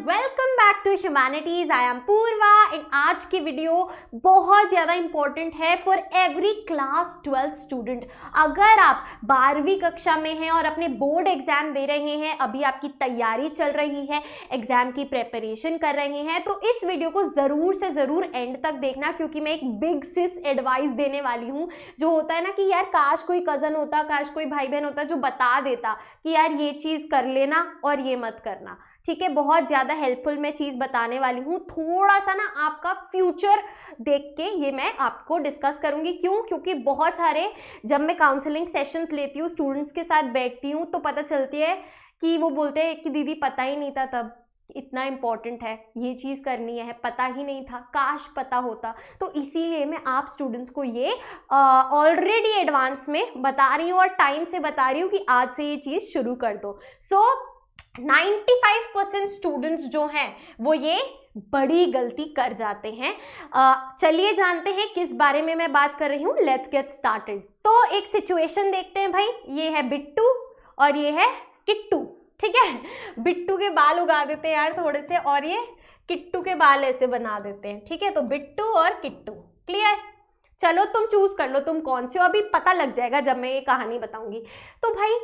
Welcome back to humanities. I am Purva and आज की video बहुत ज़्यादा इंपॉर्टेंट है for every class 12th student. अगर आप 12वीं कक्षा में हैं और अपने बोर्ड एग्जाम दे रहे हैं, अभी आपकी तैयारी चल रही है, एग्जाम की प्रिपरेशन कर रहे हैं, तो इस वीडियो को ज़रूर से ज़रूर एंड तक देखना, क्योंकि मैं एक बिग सिस एडवाइस देने वाली हूँ। जो होता है ना कि यार काश कोई कज़न होता, काश कोई भाई बहन होता जो बता देता कि यार ये चीज़ कर लेना और ये मत करना। ठीक है, बहुत ज़्यादा हेल्पफुल मैं चीज़ बताने वाली हूँ। थोड़ा सा ना आपका फ्यूचर देख के ये मैं आपको डिस्कस करूँगी। क्यों? क्योंकि बहुत सारे जब मैं काउंसलिंग सेशंस लेती हूँ, स्टूडेंट्स के साथ बैठती हूँ, तो पता चलती है कि वो बोलते हैं कि दीदी पता ही नहीं था, तब इतना इम्पॉर्टेंट है, ये चीज़ करनी है, पता ही नहीं था, काश पता होता। तो इसीलिए मैं आप स्टूडेंट्स को ये ऑलरेडी एडवांस में बता रही हूँ और टाइम से बता रही हूँ कि आज से ये चीज़ शुरू कर दो। 95% स्टूडेंट्स जो हैं वो ये बड़ी गलती कर जाते हैं। चलिए जानते हैं किस बारे में मैं बात कर रही हूँ। Let's get started. तो एक सिचुएशन देखते हैं भाई। ये है बिट्टू और ये है किट्टू। ठीक है, बिट्टू के बाल उगा देते हैं यार थोड़े से, और ये किट्टू के बाल ऐसे बना देते हैं। ठीक है, तो बिट्टू और किट्टू। क्लियर? चलो तुम चूज कर लो तुम कौन से हो, अभी पता लग जाएगा जब मैं ये कहानी बताऊंगी। तो भाई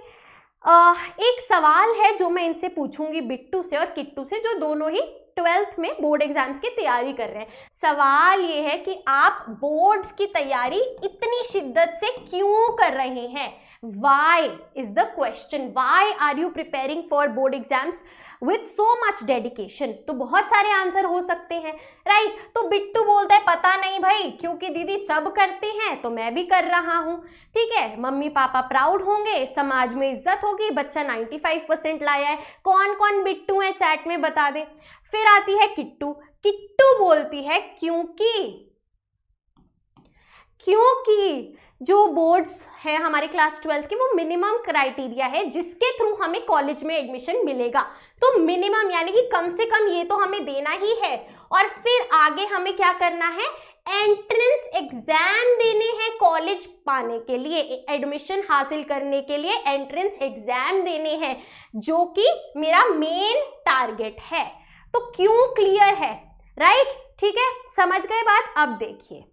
एक सवाल है जो मैं इनसे पूछूंगी, बिट्टू से और किट्टू से, जो दोनों ही 12th में बोर्ड एग्जाम्स की तैयारी कर रहे हैं। सवाल ये है कि आप बोर्ड्स की तैयारी इतनी शिद्दत से क्यों कर रहे हैं? Why is the question? Why are you preparing for board exams with so much dedication? तो बहुत सारे आंसर हो सकते हैं, राइट? तो बिट्टू बोलता है पता नहीं भाई, क्योंकि दीदी सब करते हैं तो मैं भी कर रहा हूँ। ठीक है, मम्मी पापा प्राउड होंगे, समाज में इज्जत होगी, बच्चा 95% लाया है। कौन कौन बिट्टू है चैट में बता दे। फिर आती है किट्टू। किट्टू बोलती है क्योंकि जो बोर्ड्स हैं हमारे क्लास 12 के, वो मिनिमम क्राइटेरिया है जिसके थ्रू हमें कॉलेज में एडमिशन मिलेगा। तो मिनिमम यानी कि कम से कम ये तो हमें देना ही है, और फिर आगे हमें क्या करना है? एंट्रेंस एग्जाम देने हैं कॉलेज पाने के लिए, एडमिशन हासिल करने के लिए एंट्रेंस एग्जाम देने हैं, जो कि मेरा मेन टारगेट है। तो क्यों क्लियर है, राइट? ठीक है, समझ गए बात? अब देखिए,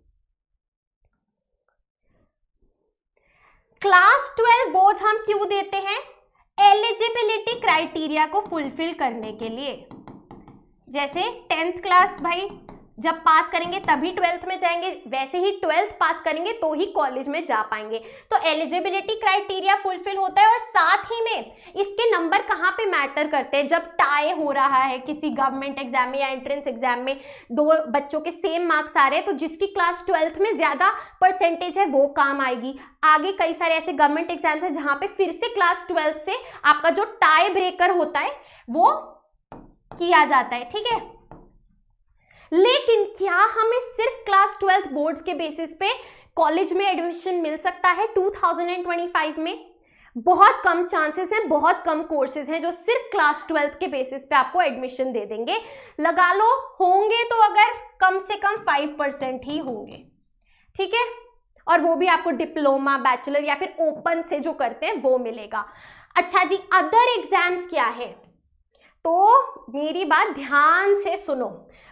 क्लास 12 बोर्ड्स हम क्यों देते हैं? एलिजिबिलिटी क्राइटेरिया को फुलफिल करने के लिए। जैसे 10th क्लास भाई जब पास करेंगे तभी 12th में जाएंगे, वैसे ही 12th पास करेंगे तो ही कॉलेज में जा पाएंगे। तो एलिजिबिलिटी क्राइटेरिया फुलफिल होता है, और साथ ही में इसके नंबर कहाँ पे मैटर करते हैं? जब टाई हो रहा है किसी गवर्नमेंट एग्जाम में या एंट्रेंस एग्जाम में, दो बच्चों के सेम मार्क्स आ रहे हैं, तो जिसकी क्लास 12th में ज्यादा परसेंटेज है वो काम आएगी। आगे कई सारे ऐसे गवर्नमेंट एग्जाम्स हैं जहाँ पे फिर से क्लास 12th से आपका जो टाई ब्रेकर होता है वो किया जाता है। ठीक है, लेकिन क्या हमें सिर्फ क्लास 12th बोर्ड्स के बेसिस पे कॉलेज में एडमिशन मिल सकता है 2025 में? बहुत कम चांसेस हैं, बहुत कम कोर्सेज हैं जो सिर्फ क्लास 12th के बेसिस पे आपको एडमिशन दे देंगे। लगा लो होंगे तो अगर कम से कम 5% ही होंगे। ठीक है, और वो भी आपको डिप्लोमा, बैचलर या फिर ओपन से जो करते हैं वो मिलेगा। अच्छा जी, अदर एग्जाम्स क्या है? तो मेरी बात ध्यान से सुनो।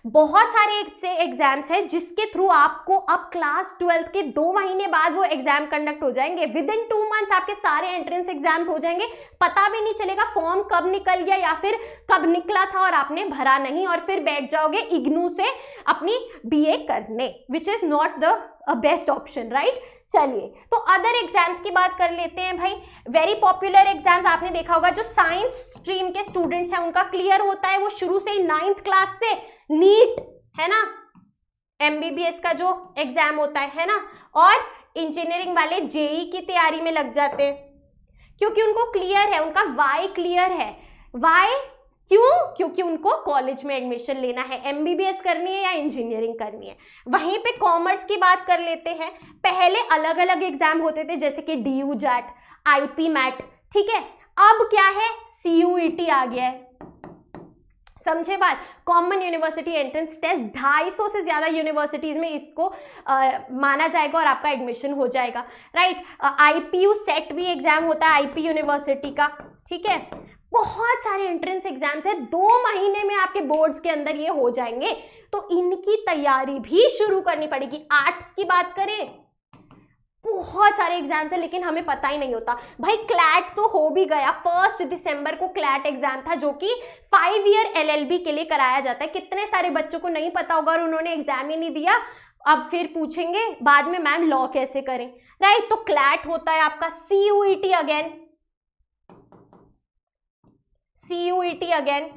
बहुत सारे ऐसे एग्जाम्स हैं जिसके थ्रू आपको अब क्लास 12th के 2 महीने बाद वो एग्जाम कंडक्ट हो जाएंगे। विद इन 2 मंथ्स आपके सारे एंट्रेंस एग्जाम्स हो जाएंगे, पता भी नहीं चलेगा फॉर्म कब निकल गया या फिर कब निकला था और आपने भरा नहीं, और फिर बैठ जाओगे इग्नू से अपनी BA करने, which is not the best option, right? चलिए, तो अदर एग्जाम्स की बात कर लेते हैं भाई। वेरी पॉपुलर एग्जाम्स आपने देखा होगा, जो साइंस स्ट्रीम के स्टूडेंट्स हैं उनका क्लियर होता है वो शुरू से ही 9th क्लास से। नीट है ना, MBBS का जो एग्जाम होता है ना, और इंजीनियरिंग वाले JEE की तैयारी में लग जाते हैं क्योंकि उनको क्लियर है, उनका वाई क्लियर है। वाई क्यों? क्योंकि उनको कॉलेज में एडमिशन लेना है, MBBS करनी है या इंजीनियरिंग करनी है। वहीं पे कॉमर्स की बात कर लेते हैं। पहले अलग अलग एग्जाम होते थे, जैसे कि DU JAT, IP MAT। ठीक है, अब क्या है? CUET आ गया है। समझे बात? कॉमन यूनिवर्सिटी एंट्रेंस टेस्ट 250 से ज्यादा यूनिवर्सिटीज में इसको माना जाएगा और आपका एडमिशन हो जाएगा, राइट? IPU सेट भी एग्जाम होता है IP यूनिवर्सिटी का। ठीक है, बहुत सारे एंट्रेंस एग्जाम्स है, 2 महीने में आपके बोर्ड्स के अंदर ये हो जाएंगे, तो इनकी तैयारी भी शुरू करनी पड़ेगी। आर्ट्स की बात करें, बहुत सारे एग्जाम्स है लेकिन हमें पता ही नहीं होता। भाई क्लैट तो हो भी गया, 1 दिसंबर को क्लैट एग्जाम था जो कि 5 ईयर LLB के लिए कराया जाता है। कितने सारे बच्चों को नहीं पता होगा और उन्होंने एग्जाम ही नहीं दिया, अब फिर पूछेंगे बाद में मैम लॉ कैसे करें, राइट। तो क्लैट होता है आपका, CUET again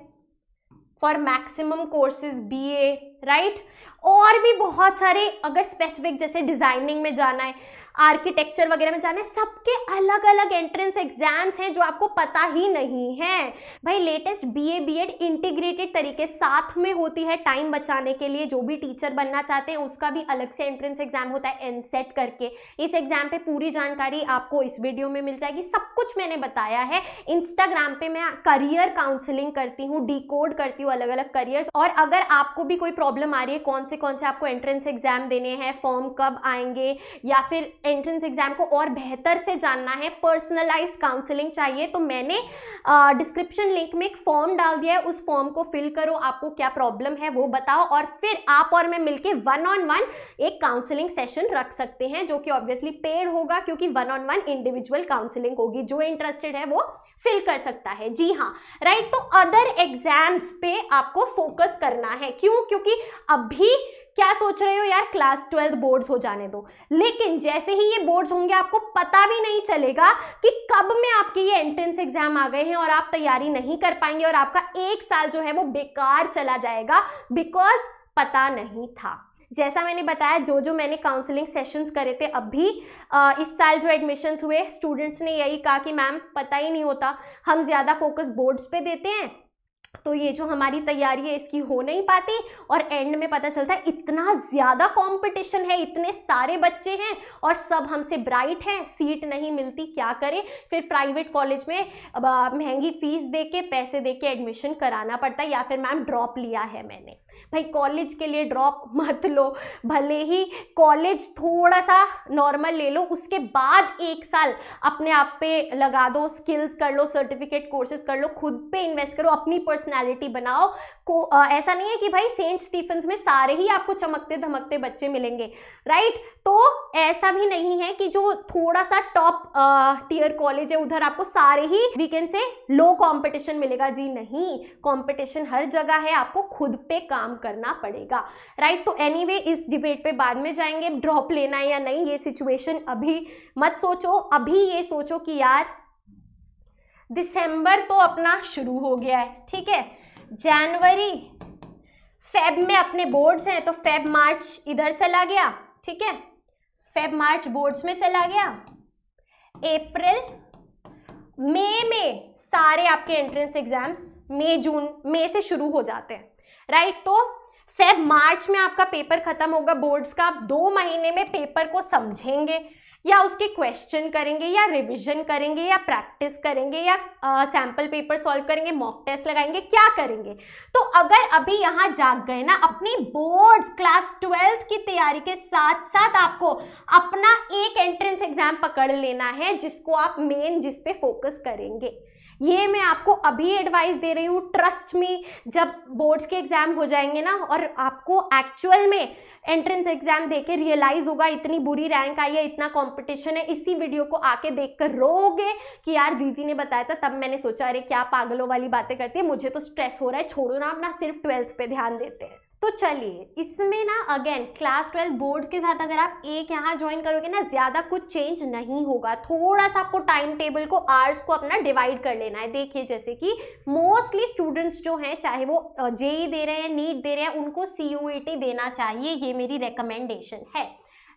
for maximum courses BA, right. और भी बहुत सारे, अगर स्पेसिफिक जैसे डिजाइनिंग में जाना है, आर्किटेक्चर वगैरह में जाना है, सबके अलग अलग एंट्रेंस एग्जाम्स हैं जो आपको पता ही नहीं है। भाई लेटेस्ट BA BEd इंटीग्रेटेड तरीके साथ में होती है टाइम बचाने के लिए। जो भी टीचर बनना चाहते हैं उसका भी अलग से एंट्रेंस एग्जाम होता है NCET करके। इस एग्जाम पे पूरी जानकारी आपको इस वीडियो में मिल जाएगी, सब कुछ मैंने बताया है। इंस्टाग्राम पे मैं करियर काउंसलिंग करती हूँ, डिकोड करती हूँ अलग अलग करियर्स। और अगर आपको भी कोई प्रॉब्लम आ रही है कौन से आपको एंट्रेंस एग्जाम देने हैं, फॉर्म कब आएंगे, या फिर एंट्रेंस एग्जाम को और बेहतर से जानना है, पर्सनलाइज्ड काउंसलिंग चाहिए, तो मैंने डिस्क्रिप्शन लिंक में एक फॉर्म डाल दिया है। उस फॉर्म को फिल करो, आपको क्या प्रॉब्लम है वो बताओ, और फिर आप और मैं मिलके 1-on-1 एक काउंसलिंग सेशन रख सकते हैं, जो कि ऑब्वियसली पेड होगा क्योंकि 1-on-1 इंडिविजुअल काउंसलिंग होगी। जो इंटरेस्टेड है वो फिल कर सकता है। जी हाँ, राइट। तो अदर एग्जाम्स पे आपको फोकस करना है। क्यों? क्योंकि अभी क्या सोच रहे हो यार, क्लास 12 बोर्ड्स हो जाने दो, लेकिन जैसे ही ये बोर्ड्स होंगे आपको पता भी नहीं चलेगा कि कब में आपके ये एंट्रेंस एग्जाम आ गए हैं और आप तैयारी नहीं कर पाएंगे और आपका 1 साल जो है वो बेकार चला जाएगा, बिकॉज पता नहीं था। जैसा मैंने बताया, जो मैंने काउंसलिंग सेशंस करे थे अभी इस साल जो एडमिशन्स हुए, स्टूडेंट्स ने यही कहा कि मैम पता ही नहीं होता, हम ज़्यादा फोकस बोर्ड्स पे देते हैं, तो ये जो हमारी तैयारी है इसकी हो नहीं पाती, और एंड में पता चलता है इतना ज़्यादा कंपटीशन है, इतने सारे बच्चे हैं और सब हमसे ब्राइट हैं, सीट नहीं मिलती, क्या करें। फिर प्राइवेट कॉलेज में महंगी फीस दे के, पैसे दे के एडमिशन कराना पड़ता है, या फिर मैम ड्रॉप लिया है मैंने। भाई कॉलेज के लिए ड्रॉप मत लो, भले ही कॉलेज थोड़ा सा नॉर्मल ले लो, उसके बाद 1 साल अपने आप पे लगा दो, स्किल्स कर लो, सर्टिफिकेट कोर्सेज कर लो, खुद पे इन्वेस्ट करो, अपनी पर्सनैलिटी बनाओ। ऐसा नहीं है कि भाई सेंट स्टीफेंस में सारे ही आपको चमकते धमकते बच्चे मिलेंगे, राइट। तो ऐसा भी नहीं है कि जो थोड़ा सा टॉप टियर कॉलेज है उधर आपको सारे ही वीकेंड से लो कंपटीशन मिलेगा। जी नहीं, कंपटीशन हर जगह है, आपको खुद पे काम करना पड़ेगा, राइट। तो एनीवे इस डिबेट पे बाद में जाएंगे, ड्रॉप लेना है या नहीं, ये सिचुएशन अभी मत सोचो। अभी ये सोचो कि यार दिसंबर तो अपना शुरू हो गया है, ठीक है, जनवरी फेब में अपने बोर्ड्स हैं, तो फेब मार्च इधर चला गया, ठीक है, फेब मार्च बोर्ड्स में चला गया, अप्रैल मई में सारे आपके एंट्रेंस एग्जाम्स मई से शुरू हो जाते हैं, राइट। तो फेब मार्च में आपका पेपर खत्म होगा बोर्ड्स का, आप 2 महीने में पेपर को समझेंगे, या उसके क्वेश्चन करेंगे, या रिवीजन करेंगे, या प्रैक्टिस करेंगे, या सैम्पल पेपर सॉल्व करेंगे, मॉक टेस्ट लगाएंगे, क्या करेंगे। तो अगर अभी यहाँ जाग गए ना, अपनी बोर्ड्स क्लास 12 की तैयारी के साथ साथ आपको अपना एक एंट्रेंस एग्जाम पकड़ लेना है जिसको आप मेन जिस पे फोकस करेंगे। ये मैं आपको अभी एडवाइस दे रही हूँ, ट्रस्ट मी। जब बोर्ड्स के एग्जाम हो जाएंगे ना और आपको एक्चुअल में एंट्रेंस एग्जाम देके रियलाइज होगा इतनी बुरी रैंक आई है, इतना कंपटीशन है, इसी वीडियो को आके देखकर रोओगे कि यार दीदी ने बताया था, तब मैंने सोचा अरे क्या पागलों वाली बातें करती है, मुझे तो स्ट्रेस हो रहा है, छोड़ो ना, अपना सिर्फ 12th पे ध्यान देते हैं। तो चलिए, इसमें ना अगेन क्लास 12 बोर्ड के साथ अगर आप एक यहाँ ज्वाइन करोगे ना, ज़्यादा कुछ चेंज नहीं होगा। थोड़ा सा आपको टाइम टेबल को, आवर्स को अपना डिवाइड कर लेना है। देखिए जैसे कि मोस्टली स्टूडेंट्स जो हैं, चाहे वो जेई दे रहे हैं, नीट दे रहे हैं, उनको CUET देना चाहिए, ये मेरी रिकमेंडेशन है,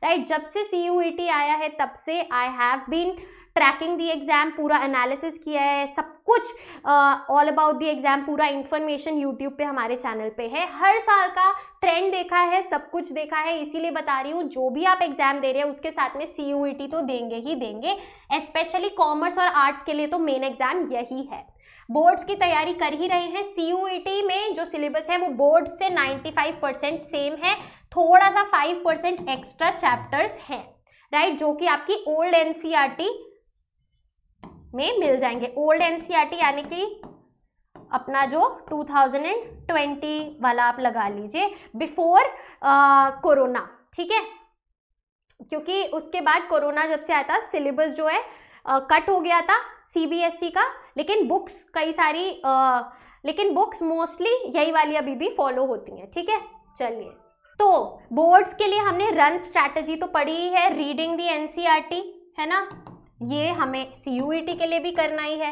राइट। जब से CUET आया है तब से I have been tracking the exam, पूरा एनालिसिस किया है, सब कुछ ऑल अबाउट दी एग्जाम, पूरा इन्फॉर्मेशन यूट्यूब पे हमारे चैनल पे है। हर साल का ट्रेंड देखा है, सब कुछ देखा है, इसीलिए बता रही हूँ। जो भी आप एग्जाम दे रहे हैं उसके साथ में CUET तो देंगे ही देंगे, स्पेशली कॉमर्स और आर्ट्स के लिए तो मेन एग्जाम यही है। बोर्ड्स की तैयारी कर ही रहे हैं, CUET में जो सिलेबस है वो बोर्ड से 95% सेम है, थोड़ा सा 5% एक्स्ट्रा चैप्टर्स हैं, राइट, जो कि आपकी ओल्ड NCERT में मिल जाएंगे। ओल्ड एनसीईआरटी यानी कि अपना जो 2020 वाला आप लगा लीजिए, बिफोर कोरोना, ठीक है, क्योंकि उसके बाद कोरोना जब से आया था सिलेबस जो है कट हो गया था सीबीएसई का, लेकिन बुक्स कई सारी लेकिन बुक्स मोस्टली यही वाली अभी भी फॉलो होती हैं, ठीक है। चलिए, तो बोर्ड्स के लिए हमने रन स्ट्रैटेजी तो पढ़ी ही है, रीडिंग दी एनसीईआरटी, है ना, ये हमें सीयूईटी के लिए भी करना ही है,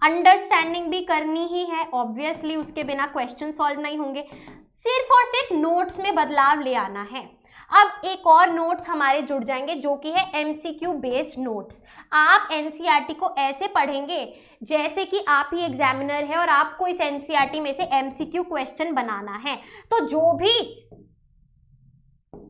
अंडरस्टैंडिंग भी करनी ही है ऑब्वियसली, उसके बिना क्वेश्चन सॉल्व नहीं होंगे, सिर्फ और सिर्फ नोट्स में बदलाव ले आना है। अब एक और नोट्स हमारे जुड़ जाएंगे जो कि है एमसीक्यू बेस्ड नोट्स। आप एनसीईआरटी को ऐसे पढ़ेंगे जैसे कि आप ही एग्जामिनर है और आपको इस एनसीईआरटी में से एमसीक्यू क्वेश्चन बनाना है। तो जो भी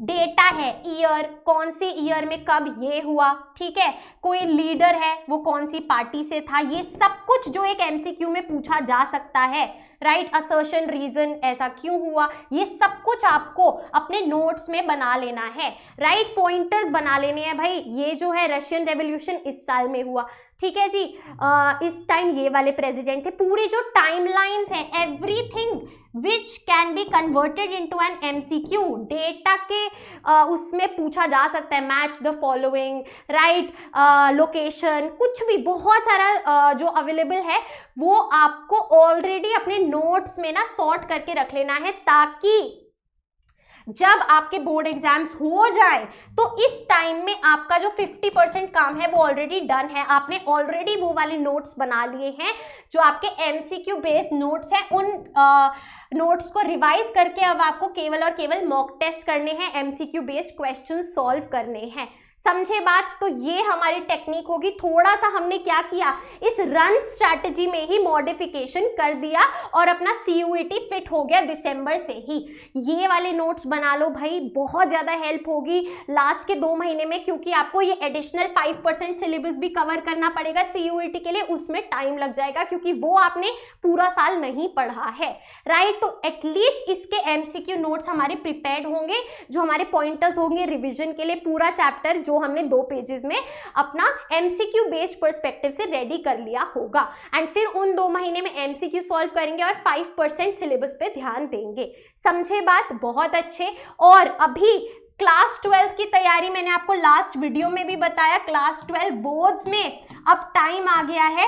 डेटा है, ईयर, कौन से ईयर में कब ये हुआ, ठीक है, कोई लीडर है वो कौन सी पार्टी से था, ये सब कुछ जो एक एमसीक्यू में पूछा जा सकता है, राइट, असर्शन, रीजन, ऐसा क्यों हुआ, ये सब कुछ आपको अपने नोट्स में बना लेना है, राइट, पॉइंटर्स बना लेने हैं। भाई ये जो है रशियन रेवोल्यूशन इस साल में हुआ, ठीक है जी, इस टाइम ये वाले प्रेसिडेंट थे, पूरी जो टाइमलाइंस हैं, everything which can be converted into an MCQ, data के उसमें पूछा जा सकता है, match the following, right, location, कुछ भी, बहुत सारा जो अवेलेबल है वो आपको ऑलरेडी अपने नोट्स में ना सॉर्ट करके रख लेना है, ताकि जब आपके बोर्ड एग्जाम्स हो जाए तो इस टाइम में आपका जो 50% काम है वो ऑलरेडी डन है, आपने ऑलरेडी वो वाले नोट्स बना लिए हैं जो आपके एमसीक्यू बेस्ड नोट्स हैं। उन नोट्स को रिवाइज करके अब आपको केवल और केवल मॉक टेस्ट करने हैं, एमसीक्यू बेस्ड क्वेश्चन सॉल्व करने हैं। समझे बात? तो ये हमारी टेक्निक होगी। थोड़ा सा हमने क्या किया, इस रन स्ट्रैटेजी में ही मॉडिफिकेशन कर दिया और अपना सीयूईटी फिट हो गया दिसंबर से ही। ये वाले नोट्स बना लो भाई, बहुत ज़्यादा हेल्प होगी लास्ट के 2 महीने में, क्योंकि आपको ये एडिशनल 5% सिलेबस भी कवर करना पड़ेगा सीयूईटी के लिए, उसमें टाइम लग जाएगा क्योंकि वो आपने पूरा साल नहीं पढ़ा है, राइट। तो एटलीस्ट इसके एमसीक्यू नोट्स हमारे प्रिपेयर्ड होंगे, जो हमारे पॉइंटर्स होंगे रिविजन के लिए, पूरा चैप्टर जो हमने 2 पेजेस में अपना एमसीक्यू बेस्ड पर्सपेक्टिव से रेडी कर लिया होगा। एंड फिर उन 2 महीने में एमसीक्यू सॉल्व करेंगे और 5% सिलेबस पे ध्यान देंगे। समझे बात? बहुत अच्छे। और अभी क्लास 12 की तैयारी मैंने आपको लास्ट वीडियो में भी बताया, क्लास 12 बोर्ड्स में अब टाइम आ गया है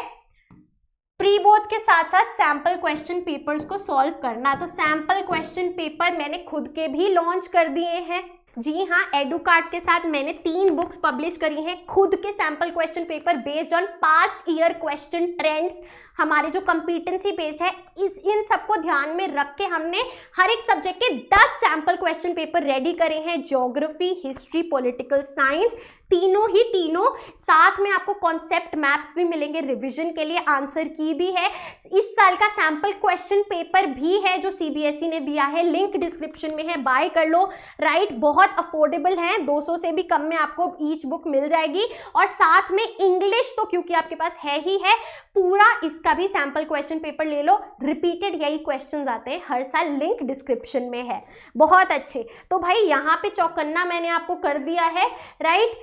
प्री बोर्ड्स के साथ साथ सैम्पल क्वेश्चन पेपर्स को सॉल्व करना। तो सैम्पल क्वेश्चन पेपर मैंने खुद के भी लॉन्च कर दिए हैं, जी हाँ, एडुकार्ट के साथ मैंने 3 बुक्स पब्लिश करी हैं, खुद के sample question paper based on past year question trends, हमारे जो कंपिटेंसी बेस्ड है, इन सबको ध्यान में रख के हमने हर एक सब्जेक्ट के 10 सैम्पल क्वेश्चन पेपर रेडी करे हैं, ज्योग्राफी, हिस्ट्री, पॉलिटिकल साइंस, तीनों। साथ में आपको कॉन्सेप्ट मैप्स भी मिलेंगे रिवीजन के लिए, आंसर की भी है। इस साल का सैम्पल क्वेश्चन पेपर भी है जो सीबीएसई ने दिया है, लिंक डिस्क्रिप्शन में है, बाय कर लो, राइट। बहुत अफोर्डेबल है, 200 से भी कम में आपको ईच बुक मिल जाएगी। और साथ में इंग्लिश तो क्योंकि आपके पास है ही है, पूरा इसका भी सैम्पल क्वेश्चन पेपर ले लो, रिपीटेड यही क्वेश्चंस आते हैं हर साल, लिंक डिस्क्रिप्शन में है। बहुत अच्छे। तो भाई यहाँ पे चौकन्ना मैंने आपको कर दिया है, राइट।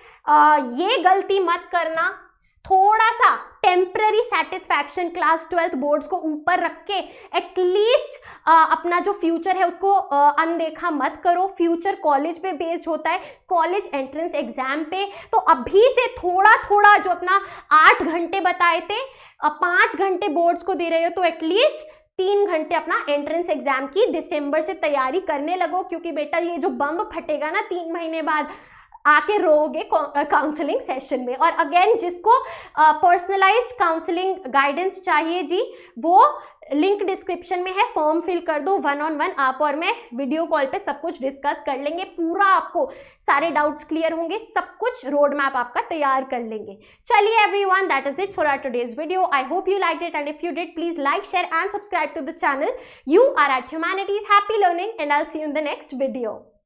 ये गलती मत करना, थोड़ा सा टेम्पररी सेटिस्फैक्शन क्लास 12 बोर्ड्स को ऊपर रख के एटलीस्ट अपना जो फ्यूचर है उसको अनदेखा मत करो। फ्यूचर कॉलेज पे बेस्ड होता है, कॉलेज एंट्रेंस एग्जाम पे। तो अभी से थोड़ा थोड़ा जो अपना 8 घंटे बताए थे, 5 घंटे बोर्ड्स को दे रहे हो, तो एटलीस्ट 3 घंटे अपना एंट्रेंस एग्जाम की दिसंबर से तैयारी करने लगो, क्योंकि बेटा ये जो बम फटेगा ना 3 महीने बाद, आके रोगे काउंसलिंग सेशन में। और अगेन जिसको पर्सनलाइज्ड काउंसलिंग गाइडेंस चाहिए जी, वो लिंक डिस्क्रिप्शन में है, फॉर्म फिल कर दो, 1-on-1 आप और मैं वीडियो कॉल पे सब कुछ डिस्कस कर लेंगे, पूरा आपको सारे डाउट्स क्लियर होंगे, सब कुछ रोड मैप आपका तैयार कर लेंगे। चलिए everyone, that is it for our today's video. I hope you liked it, and if you did please like, share and subscribe to the channel. You are at humanities, happy learning, and I will see you in the next video.